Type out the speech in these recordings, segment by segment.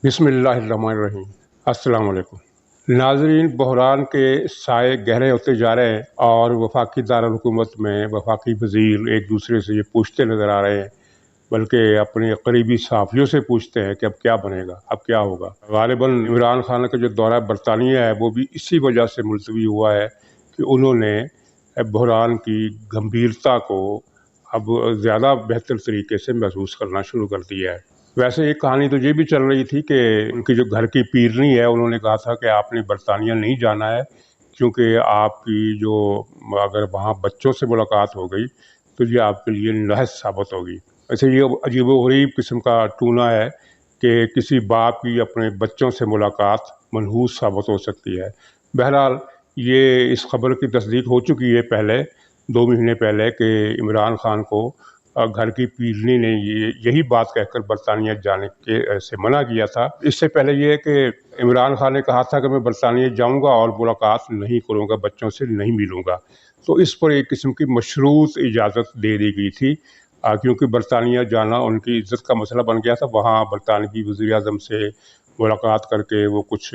بسم اللہ الرحمن الرحیم۔ السلام علیکم ناظرین، بحران کے سائے گہرے ہوتے جا رہے ہیں اور وفاقی دارالحکومت میں وفاقی وزیر ایک دوسرے سے یہ پوچھتے نظر آ رہے ہیں، بلکہ اپنے قریبی صحافیوں سے پوچھتے ہیں کہ اب کیا بنے گا، اب کیا ہوگا۔ غالباً عمران خان کا جو دورہ برطانیہ ہے وہ بھی اسی وجہ سے ملتوی ہوا ہے کہ انہوں نے بحران کی گمبھیرتا کو اب زیادہ بہتر طریقے سے محسوس کرنا شروع کر دیا ہے۔ ویسے ایک کہانی تو یہ بھی چل رہی تھی کہ ان کی جو گھر کی پیرنی ہے انہوں نے کہا تھا کہ آپ نے برطانیہ نہیں جانا ہے، کیونکہ آپ کی جو اگر وہاں بچوں سے ملاقات ہو گئی تو یہ آپ کے لیے نحس ثابت ہوگی۔ ویسے یہ عجیب و غریب قسم کا ٹونا ہے کہ کسی باپ کی اپنے بچوں سے ملاقات منحوس ثابت ہو سکتی ہے۔ بہرحال یہ اس خبر کی تصدیق ہو چکی ہے پہلے 2 مہینے پہلے کہ عمران خان کو گھر کی پیرنی نے یہی بات کہہ کر برطانیہ جانے کے سے منع کیا تھا۔ اس سے پہلے یہ کہ عمران خان نے کہا تھا کہ میں برطانیہ جاؤں گا اور ملاقات نہیں کروں گا، بچوں سے نہیں ملوں گا، تو اس پر ایک قسم کی مشروط اجازت دے دی گئی تھی، کیونکہ برطانیہ جانا ان کی عزت کا مسئلہ بن گیا تھا۔ وہاں برطانوی وزیر اعظم سے ملاقات کر کے وہ کچھ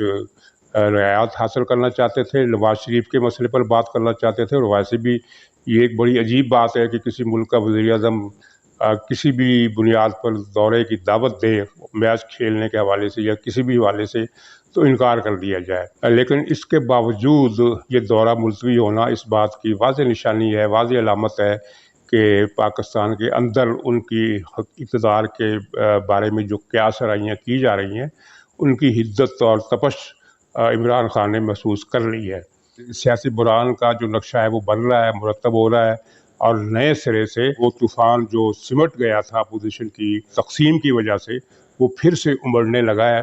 رعایت حاصل کرنا چاہتے تھے، نواز شریف کے مسئلے پر بات کرنا چاہتے تھے، اور ویسے بھی یہ ایک بڑی عجیب بات ہے کہ کسی ملک کا وزیر اعظم کسی بھی بنیاد پر دورے کی دعوت دے، میچ کھیلنے کے حوالے سے یا کسی بھی حوالے سے، تو انکار کر دیا جائے۔ لیکن اس کے باوجود یہ دورہ ملتوی ہونا اس بات کی واضح نشانی ہے، واضح علامت ہے کہ پاکستان کے اندر ان کی اقتدار کے بارے میں جو قیاس سرائیاں کی جا رہی ہیں ان کی حدت اور تپش عمران خان نے محسوس کر لی ہے۔ سیاسی بحران کا جو نقشہ ہے وہ بن رہا ہے، مرتب ہو رہا ہے، اور نئے سرے سے وہ طوفان جو سمٹ گیا تھا اپوزیشن کی تقسیم کی وجہ سے وہ پھر سے امڑنے لگا ہے۔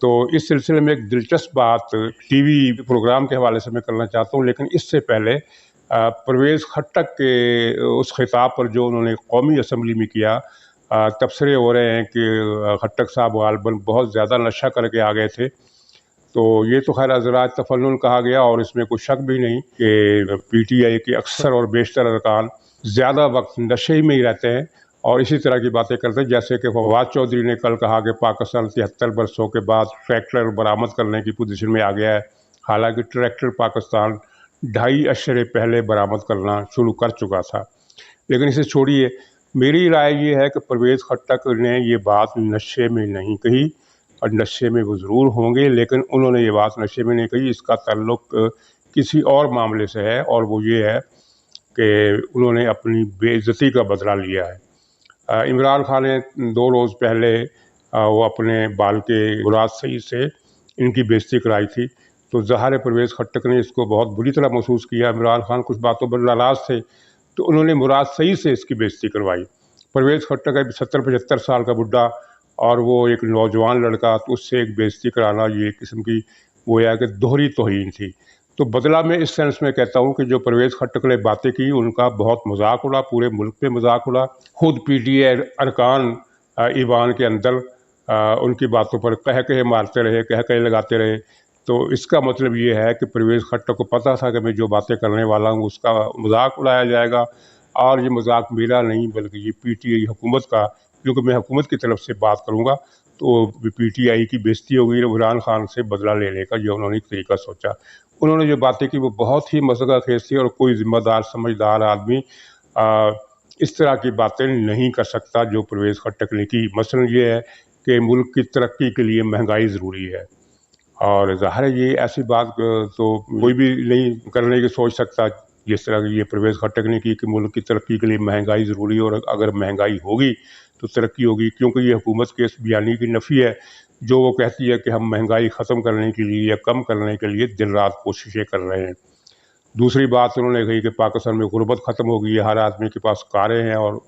تو اس سلسلے میں ایک دلچسپ بات ٹی وی پروگرام کے حوالے سے میں کرنا چاہتا ہوں، لیکن اس سے پہلے پرویز خٹک کے اس خطاب پر جو انہوں نے قومی اسمبلی میں کیا، تبصرے ہو رہے ہیں کہ خٹک صاحب غالباً بہت زیادہ نشہ کر کے آ گئے تھے۔ تو یہ تو خیر حضرات تفنن کہا گیا، اور اس میں کوئی شک بھی نہیں کہ پی ٹی آئی کے اکثر اور بیشتر ارکان زیادہ وقت نشے میں ہی رہتے ہیں اور اسی طرح کی باتیں کرتے ہیں، جیسے کہ فواد چودھری نے کل کہا کہ پاکستان 73 برسوں کے بعد ٹریکٹر برآمد کرنے کی پوزیشن میں آ گیا ہے، حالانکہ ٹریکٹر پاکستان 2.5 عشرے پہلے برآمد کرنا شروع کر چکا تھا۔ لیکن اسے چھوڑیے، میری رائے یہ ہے کہ پرویز خٹک نے یہ بات نشے میں نہیں کہی، اور نشے میں وہ ضرور ہوں گے، لیکن انہوں نے یہ بات نشے میں نہیں کہی۔ اس کا تعلق کسی اور معاملے سے ہے، اور وہ یہ ہے کہ انہوں نے اپنی بے عزتی کا بدلہ لیا ہے۔ عمران خان نے 2 روز پہلے وہ اپنے بال کے مراد سعید سے ان کی بے عزتی کرائی تھی، تو ظاہر پرویز خٹک نے اس کو بہت بری طرح محسوس کیا۔ عمران خان کچھ باتوں پر ناراض تھے تو انہوں نے مراد سعید سے اس کی بے عزتی کروائی۔ پرویز خٹک ہے 70-75 سال کا بڈھا، اور وہ ایک نوجوان لڑکا، تو اس سے ایک بے عزتی کرانا یہ ایک قسم کی وہ ہے کہ دوہری توہین تھی۔ تو بدلہ میں اس سینس میں کہتا ہوں کہ جو پرویز خٹک نے باتیں کی ان کا بہت مذاق اڑا، پورے ملک پہ مذاق اڑا، خود پی ٹی آئی ارکان ایوان کے اندر ان کی باتوں پر کہے مارتے رہے، کہے لگاتے رہے۔ تو اس کا مطلب یہ ہے کہ پرویز خٹک کو پتہ تھا کہ میں جو باتیں کرنے والا ہوں اس کا مذاق اڑایا جائے گا، اور یہ مذاق میرا نہیں بلکہ یہ پی ٹی آئی حکومت کا، کیونکہ میں حکومت کی طرف سے بات کروں گا تو پی ٹی آئی کی بے عزتی ہوگی۔ عمران خان سے بدلہ لینے کا جو انہوں نے ایک طریقہ سوچا، انہوں نے جو باتیں کی وہ بہت ہی مذاق خیز تھی، اور کوئی ذمہ دار سمجھدار آدمی اس طرح کی باتیں نہیں کر سکتا جو پرویز خٹک نے کی۔ مثلا یہ ہے کہ ملک کی ترقی کے لیے مہنگائی ضروری ہے، اور ظاہر ہے یہ ایسی بات تو کوئی بھی نہیں کرنے کی سوچ سکتا جس طرح یہ پرویز خٹک نے کی کہ ملک کی ترقی کے لیے مہنگائی ضروری ہے، اور اگر مہنگائی ہوگی تو ترقی ہوگی، کیونکہ یہ حکومت کے اس بیانی کی نفی ہے جو وہ کہتی ہے کہ ہم مہنگائی ختم کرنے کے لیے یا کم کرنے کے لیے دن رات کوششیں کر رہے ہیں۔ دوسری بات انہوں نے کہی کہ پاکستان میں غربت ختم ہو گئی ہے، ہر آدمی کے پاس کاریں ہیں اور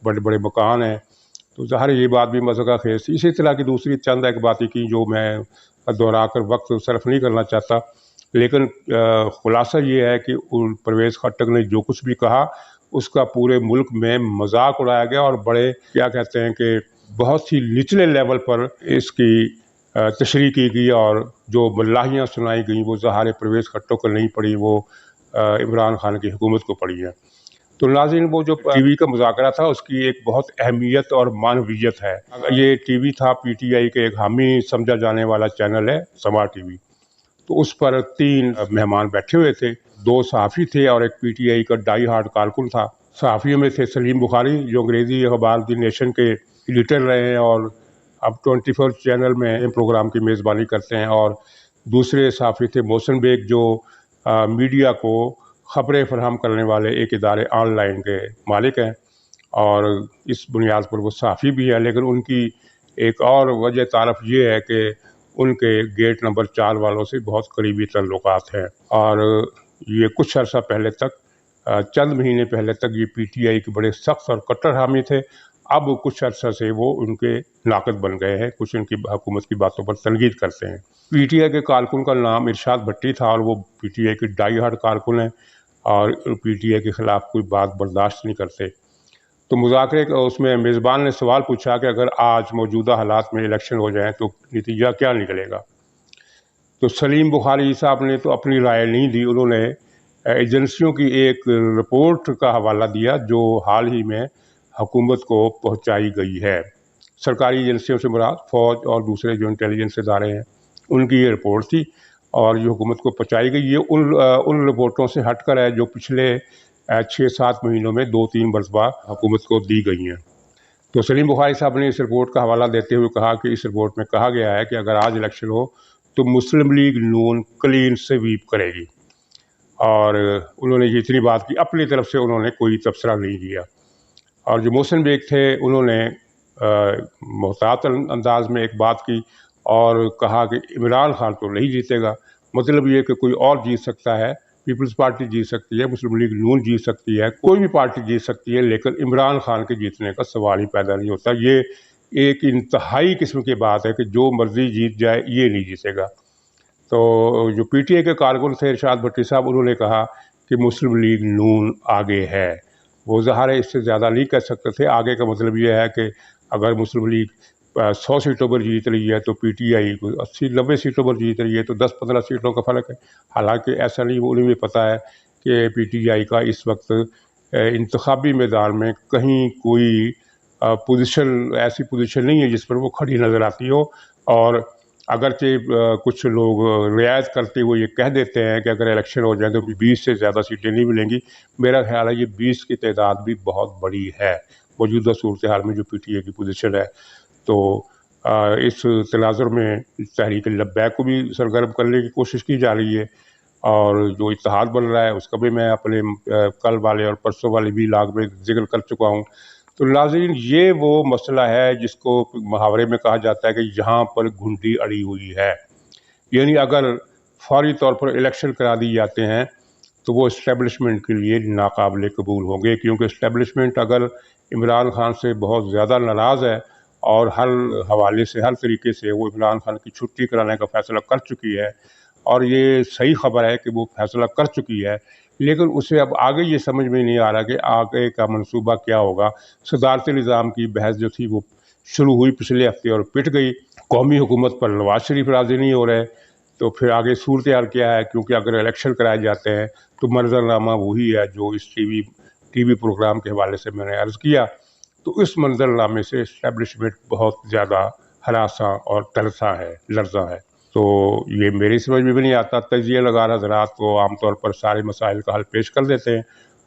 بڑے بڑے مکان ہیں، تو ظاہر یہ بات بھی مذاق خیز تھی۔ اسی طرح کی دوسری چند ایک باتیں کی جو میں دہرا کر وقت صرف نہیں کرنا چاہتا، لیکن خلاصہ یہ ہے کہ پرویز خٹک نے جو کچھ بھی کہا اس کا پورے ملک میں مذاق اڑایا گیا، اور بڑے کیا کہتے ہیں کہ بہت ہی نچلے لیول پر اس کی تشریح کی گئی، اور جو ملاحیاں سنائی گئیں وہ ظاہر پرویز خٹک کو نہیں پڑی، وہ عمران خان کی حکومت کو پڑی ہے۔ تو ناظرین وہ جو ٹی وی کا مذاکرہ تھا اس کی ایک بہت اہمیت اور معنویت ہے. یہ ٹی وی تھا پی ٹی آئی کے ایک حامی سمجھا جانے والا چینل ہے سما ٹی وی. تو اس پر 3 مہمان بیٹھے ہوئے تھے، 2 صحافی تھے اور ایک پی ٹی آئی کا ڈائی ہارڈ کارکن تھا. صحافیوں میں تھے سلیم بخاری جو انگریزی اخبار دی نیشن کے ایڈیٹر رہے ہیں اور اب 24 چینل میں پروگرام کی میزبانی کرتے ہیں، اور دوسرے صحافی تھے محسن بیگ جو میڈیا کو خبریں فراہم کرنے والے ایک ادارے آن لائن کے مالک ہیں، اور اس بنیاد پر وہ صحافی بھی ہیں. لیکن ان کی ایک اور وجہ تعارف یہ ہے کہ ان کے گیٹ نمبر 4 والوں سے بہت قریبی تعلقات ہیں، اور یہ کچھ عرصہ پہلے تک چند مہینے پہلے تک یہ پی ٹی آئی کے بڑے سخت اور کٹر حامی تھے. اب کچھ عرصہ سے وہ ان کے ناقد بن گئے ہیں، کچھ ان کی حکومت کی باتوں پر تنقید کرتے ہیں. پی ٹی آئی کے کارکن کا نام ارشاد بھٹی تھا اور وہ پی ٹی آئی کے ڈائی ہارڈ کارکن ہیں اور پی ٹی آئی کے خلاف کوئی بات برداشت نہیں کرتے. تو مذاکرے اس میں میزبان نے سوال پوچھا کہ اگر آج موجودہ حالات میں الیکشن ہو جائیں تو نتیجہ کیا نکلے گا. تو سلیم بخاری صاحب نے تو اپنی رائے نہیں دی، انہوں نے ایجنسیوں کی ایک رپورٹ کا حوالہ دیا جو حال ہی میں حکومت کو پہنچائی گئی ہے. سرکاری ایجنسیوں سے مراد فوج اور دوسرے جو انٹیلیجنس ادارے ہیں ان کی یہ رپورٹ تھی اور جو حکومت کو پہنچائی گئی. یہ ان رپورٹوں سے ہٹ کر ہے جو پچھلے 6-7 مہینوں میں 2-3 مرتبہ حکومت کو دی گئی ہیں. تو سلیم بخاری صاحب نے اس رپورٹ کا حوالہ دیتے ہوئے کہا کہ اس رپورٹ میں کہا گیا ہے کہ اگر آج الیکشن ہو تو مسلم لیگ نون کلین سویپ کرے گی، اور انہوں نے یہ اتنی بات کی، اپنی طرف سے انہوں نے کوئی تبصرہ نہیں دیا. اور جو محسن بیگ تھے انہوں نے محتاط انداز میں ایک بات کی اور کہا کہ عمران خان تو نہیں جیتے گا. مطلب یہ کہ کوئی اور جیت سکتا ہے، پیپلز پارٹی جیت سکتی ہے، مسلم لیگ نون جیت سکتی ہے، کوئی بھی پارٹی جیت سکتی ہے، لیکن عمران خان کے جیتنے کا سوال ہی پیدا نہیں ہوتا. یہ ایک انتہائی قسم کی بات ہے کہ جو مرضی جیت جائے یہ نہیں جیتے گا. تو جو پی ٹی آئی کے کارکن تھے ارشاد بھٹی صاحب، انہوں نے کہا کہ مسلم لیگ نون آگے ہے. وہ ظاہر ہے اس سے زیادہ نہیں کہہ سکتے تھے. آگے کا مطلب یہ ہے کہ اگر مسلم لیگ 100 سیٹوں پر جیت رہی ہے تو پی ٹی آئی 80-90 سیٹوں پر جیت رہی ہے، تو 10-15 سیٹوں کا فرق ہے. حالانکہ ایسا نہیں، انہیں بھی پتہ ہے کہ پی ٹی آئی کا اس وقت انتخابی میدان میں کہیں کوئی ایسی پوزیشن نہیں ہے جس پر وہ کھڑی نظر آتی ہو. اور اگرچہ کچھ لوگ رعایت کرتے ہوئے یہ کہہ دیتے ہیں کہ اگر الیکشن ہو جائے تو 20 سے زیادہ سیٹیں نہیں ملیں گی، میرا خیال ہے یہ 20 کی تعداد بھی بہت بڑی ہے موجودہ صورتحال میں جو پی ٹی اے کی پوزیشن ہے. تو اس تناظر میں تحریک لبیک کو بھی سرگرم کرنے کی کوشش کی جا رہی ہے، اور جو اتحاد بن رہا ہے اس کا بھی میں اپنے کل والے اور پرسوں والے بھی لاگ میں ذکر کر چکا ہوں. تو ناظرین یہ وہ مسئلہ ہے جس کو محاورے میں کہا جاتا ہے کہ یہاں پر گھنٹی اڑی ہوئی ہے. یعنی اگر فوری طور پر الیکشن کرا دی جاتے ہیں تو وہ اسٹیبلشمنٹ کے لیے ناقابل قبول ہوں گے، کیونکہ اسٹیبلشمنٹ اگر عمران خان سے بہت زیادہ ناراض ہے اور ہر حوالے سے ہر طریقے سے وہ عمران خان کی چھٹی کرانے کا فیصلہ کر چکی ہے، اور یہ صحیح خبر ہے کہ وہ فیصلہ کر چکی ہے، لیکن اسے اب آگے یہ سمجھ میں نہیں آ رہا کہ آگے کا منصوبہ کیا ہوگا. صدارتی نظام کی بحث جو تھی وہ شروع ہوئی پچھلے ہفتے اور پٹ گئی. قومی حکومت پر نواز شریف راضی نہیں ہو رہے، تو پھر آگے صورتحال کیا ہے؟ کیونکہ اگر الیکشن کرائے جاتے ہیں تو منظرنامہ وہی ہے جو اس ٹی وی پروگرام کے حوالے سے میں نے عرض کیا. تو اس منظرنامے سے اسٹیبلشمنٹ بہت زیادہ ہراساں اور ترساں ہے، لرزاں ہے. تو یہ میری سمجھ میں بھی نہیں آتا. تجزیہ لگار حضرات کو عام طور پر سارے مسائل کا حل پیش کر دیتے ہیں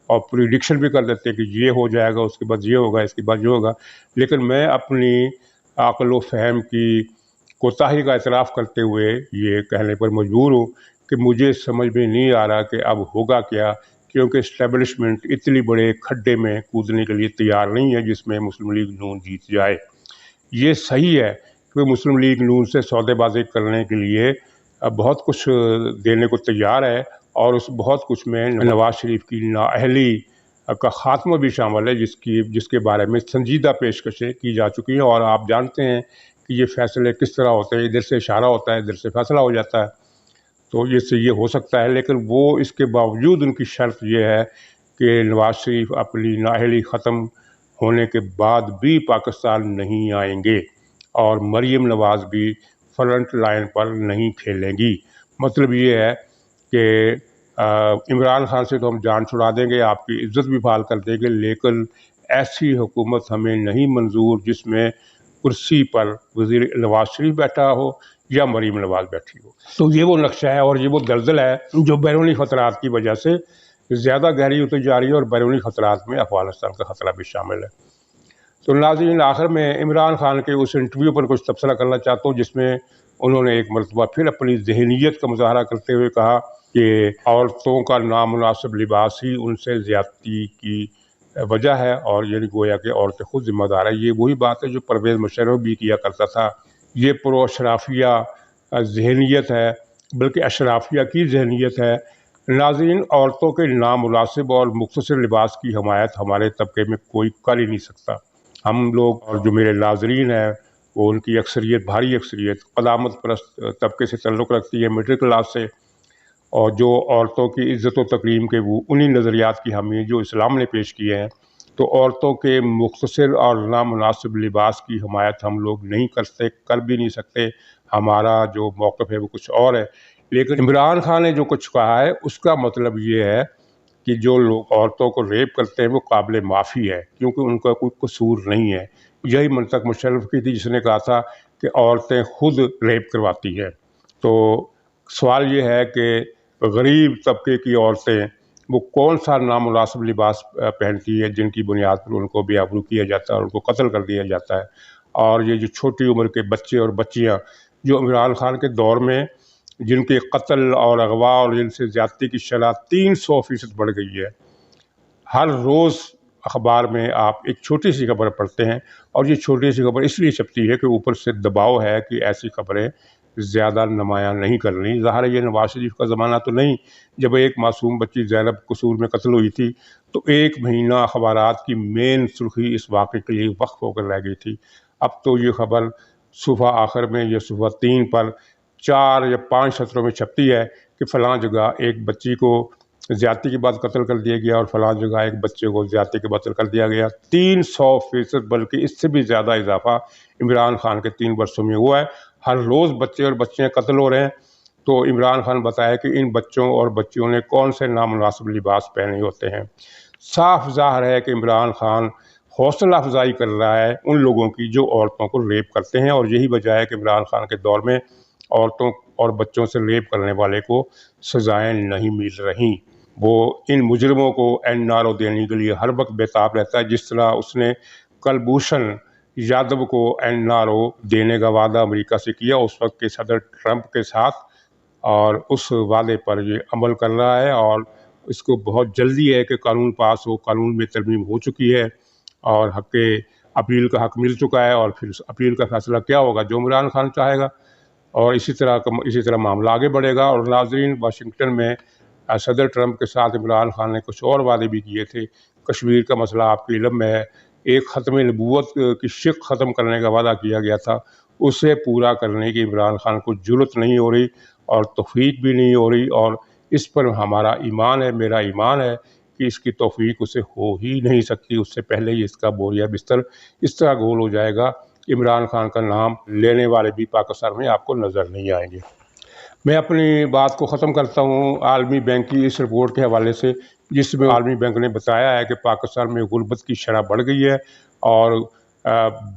اور پریڈکشن بھی کر دیتے ہیں کہ یہ ہو جائے گا، اس کے بعد یہ ہوگا، اس کے بعد یہ ہوگا. لیکن میں اپنی عقل و فہم کی کوتاہی کا اعتراف کرتے ہوئے یہ کہنے پر مجبور ہوں کہ مجھے سمجھ میں نہیں آ رہا کہ اب ہوگا کیا، کیونکہ اسٹیبلشمنٹ اتنی بڑے کھڈے میں کودنے کے لیے تیار نہیں ہے جس میں مسلم لیگ نون جیت جائے. یہ صحیح ہے کہ مسلم لیگ نون سے سودے بازی کرنے کے لیے بہت کچھ دینے کو تیار ہے، اور اس بہت کچھ میں نواز شریف کی نااہلی کا خاتمہ بھی شامل ہے، جس کے بارے میں سنجیدہ پیشکشیں کی جا چکی ہیں. اور آپ جانتے ہیں کہ یہ فیصلے کس طرح ہوتے ہیں، ادھر سے اشارہ ہوتا ہے، ادھر سے فیصلہ ہو جاتا ہے. تو اس سے یہ ہو سکتا ہے، لیکن وہ اس کے باوجود ان کی شرط یہ ہے کہ نواز شریف اپنی نااہلی ختم ہونے کے بعد بھی پاکستان نہیں آئیں گے، اور مریم نواز بھی فرنٹ لائن پر نہیں کھیلیں گی. مطلب یہ ہے کہ عمران خان سے تو ہم جان چھڑا دیں گے، آپ کی عزت بھی بحال کر دیں گے، لیکن ایسی حکومت ہمیں نہیں منظور جس میں کرسی پر وزیر نواز شریف بیٹھا ہو یا مریم نواز بیٹھی ہو۔ تو یہ وہ نقشہ ہے اور یہ وہ دلدل ہے جو بیرونی خطرات کی وجہ سے زیادہ گہری ہوتی جا رہی ہے، اور بیرونی خطرات میں افغانستان کا خطرہ بھی شامل ہے۔ تو ناظرین، آخر میں عمران خان کے اس انٹرویو پر کچھ تبصرہ کرنا چاہتا ہوں جس میں انہوں نے ایک مرتبہ پھر اپنی ذہنیت کا مظاہرہ کرتے ہوئے کہا کہ عورتوں کا نامناسب لباس ہی ان سے زیادتی کی وجہ ہے، اور یعنی گویا کہ عورتیں خود ذمہ دار ہیں۔ یہ وہی بات ہے جو پرویز مشرف بھی کیا کرتا تھا۔ یہ پرو اشرافیہ ذہنیت ہے، بلکہ اشرافیہ کی ذہنیت ہے۔ ناظرین، عورتوں کے نامناسب اور مختصر لباس کی حمایت ہمارے طبقے میں کوئی کر ہی نہیں سکتا۔ ہم لوگ اور جو میرے ناظرین ہیں وہ ان کی اکثریت، بھاری اکثریت قدامت پرست طبقے سے تعلق رکھتی ہے، مڈل کلاس سے، اور جو عورتوں کی عزت و تکریم کے وہ انہی نظریات کی حامی ہیں جو اسلام نے پیش کیے ہیں۔ تو عورتوں کے مختصر اور نامناسب لباس کی حمایت ہم لوگ نہیں کرتے، کر بھی نہیں سکتے۔ ہمارا جو موقف ہے وہ کچھ اور ہے، لیکن عمران خان نے جو کچھ کہا ہے اس کا مطلب یہ ہے کہ جو لوگ عورتوں کو ریپ کرتے ہیں وہ قابل معافی ہے، کیونکہ ان کا کوئی قصور نہیں ہے۔ یہی منطق مشرف کی تھی جس نے کہا تھا کہ عورتیں خود ریپ کرواتی ہیں۔ تو سوال یہ ہے کہ غریب طبقے کی عورتیں وہ کون سا نامناسب لباس پہنتی ہے جن کی بنیاد پر ان کو بے آبرو کیا جاتا ہے اور ان کو قتل کر دیا جاتا ہے؟ اور یہ جو چھوٹی عمر کے بچے اور بچیاں جو عمران خان کے دور میں جن کے قتل اور اغوا اور جن سے زیادتی کی شرح 300% بڑھ گئی ہے، ہر روز اخبار میں آپ ایک چھوٹی سی خبر پڑھتے ہیں، اور یہ چھوٹی سی خبر اس لیے چھپتی ہے کہ اوپر سے دباؤ ہے کہ ایسی خبریں زیادہ نمایاں نہیں کرنی۔ ظاہر ہے یہ نواز شریف کا زمانہ تو نہیں جب ایک معصوم بچی زینب قصور میں قتل ہوئی تھی تو 1 مہینہ اخبارات کی مین سرخی اس واقعے کے لیے وقف ہو کر رہ گئی تھی۔ اب تو یہ خبر صفحہ آخر میں یا صفحہ 3 پر 4 یا 5 سطروں میں چھپتی ہے کہ فلاں جگہ ایک بچی کو زیادتی کے بعد قتل کر دیا گیا اور فلاں جگہ ایک بچے کو زیادتی کے بعد قتل کر دیا گیا۔ 300% بلکہ اس سے بھی زیادہ اضافہ عمران خان کے 3 برسوں میں ہوا ہے۔ ہر روز بچے اور بچیاں قتل ہو رہے ہیں۔ تو عمران خان بتایا کہ ان بچوں اور بچیوں نے کون سے نامناسب لباس پہنے ہوتے ہیں۔ صاف ظاہر ہے کہ عمران خان حوصلہ افزائی کر رہا ہے ان لوگوں کی جو عورتوں کو ریپ کرتے ہیں، اور یہی وجہ ہے کہ عمران خان کے دور میں عورتوں اور بچوں سے ریپ کرنے والے کو سزائیں نہیں مل رہیں۔ وہ ان مجرموں کو این آر او دینے کے لیے ہر وقت بےتاب رہتا ہے، جس طرح اس نے کلبھوشن یادو کو این آر او دینے کا وعدہ امریکہ سے کیا اس وقت کے صدر ٹرمپ کے ساتھ، اور اس وعدے پر یہ عمل کر رہا ہے، اور اس کو بہت جلدی ہے کہ قانون پاس ہو۔ قانون میں ترمیم ہو چکی ہے اور حق اپیل کا حق مل چکا ہے، اور پھر اس اپیل کا فیصلہ کیا ہوگا جو عمران خان چاہے گا، اور اسی طرح معاملہ آگے بڑھے گا۔ اور ناظرین، واشنگٹن میں صدر ٹرمپ کے ساتھ عمران خان نے کچھ اور وعدے بھی کیے تھے۔ کشمیر کا مسئلہ آپ کے علم میں ہے، ایک ختم نبوت کی شق ختم کرنے کا وعدہ کیا گیا تھا، اسے پورا کرنے کی عمران خان کو جرت نہیں ہو رہی اور توفیق بھی نہیں ہو رہی، اور اس پر ہمارا ایمان ہے، میرا ایمان ہے کہ اس کی توفیق اسے ہو ہی نہیں سکتی۔ اس سے پہلے ہی اس کا بوریا بستر اس طرح گول ہو جائے گا، عمران خان کا نام لینے والے بھی پاکستان میں آپ کو نظر نہیں آئیں گے۔ میں اپنی بات کو ختم کرتا ہوں عالمی بینک کی اس رپورٹ کے حوالے سے، جس میں عالمی بینک نے بتایا ہے کہ پاکستان میں غربت کی شرح بڑھ گئی ہے، اور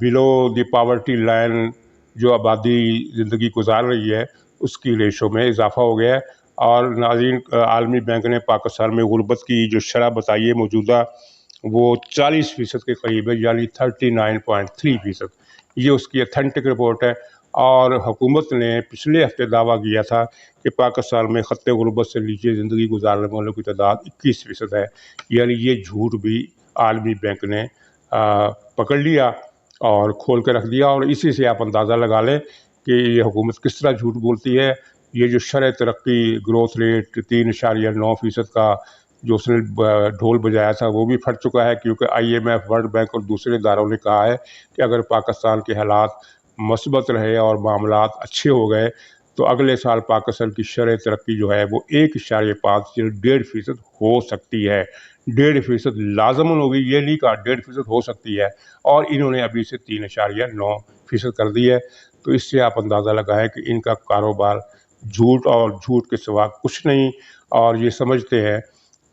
بلو دی پاورٹی لائن جو آبادی زندگی گزار رہی ہے اس کی ریشو میں اضافہ ہو گیا ہے۔ اور ناظرین، عالمی بینک نے پاکستان میں غربت کی جو شرح بتائی ہے موجودہ وہ 40% کے قریب ہے، یعنی 39.3%۔ یہ اس کی اتھینٹک رپورٹ ہے، اور حکومت نے پچھلے ہفتے دعویٰ کیا تھا کہ پاکستان میں خط غربت سے نیچے زندگی گزارنے والوں کی تعداد 21% ہے۔ یعنی یہ جھوٹ بھی عالمی بینک نے پکڑ لیا اور کھول کے رکھ دیا، اور اسی سے آپ اندازہ لگا لیں کہ یہ حکومت کس طرح جھوٹ بولتی ہے۔ یہ جو شرح ترقی گروتھ ریٹ 3.9% کا جو اس نے ڈھول بجایا تھا وہ بھی پھٹ چکا ہے، کیونکہ I M F, world bank اور دوسرے اداروں نے کہا ہے کہ اگر پاکستان کے حالات مثبت رہے اور معاملات اچھے ہو گئے تو اگلے سال پاکستان کی شرح ترقی جو ہے وہ 1.5 سے 1.5% ہو سکتی ہے۔ 1.5% لازماً ہوگی، یہ نہیں کہا، 1.5% ہو سکتی ہے، اور انہوں نے ابھی سے 3.9% کر دی ہے۔ تو اس سے آپ اندازہ لگائیں کہ ان کا کاروبار جھوٹ اور جھوٹ کے سوا کچھ نہیں، اور یہ سمجھتے ہیں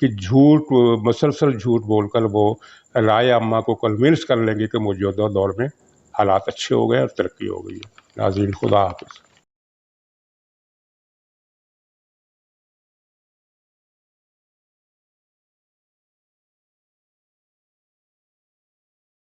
کہ جھوٹ مسلسل جھوٹ بول کر وہ رائے عامہ کو کنونس کر لیں گے کہ موجودہ دور میں حالات اچھے ہو گئے اور ترقی ہو گئی ہے۔ ناظرین، خدا حافظ۔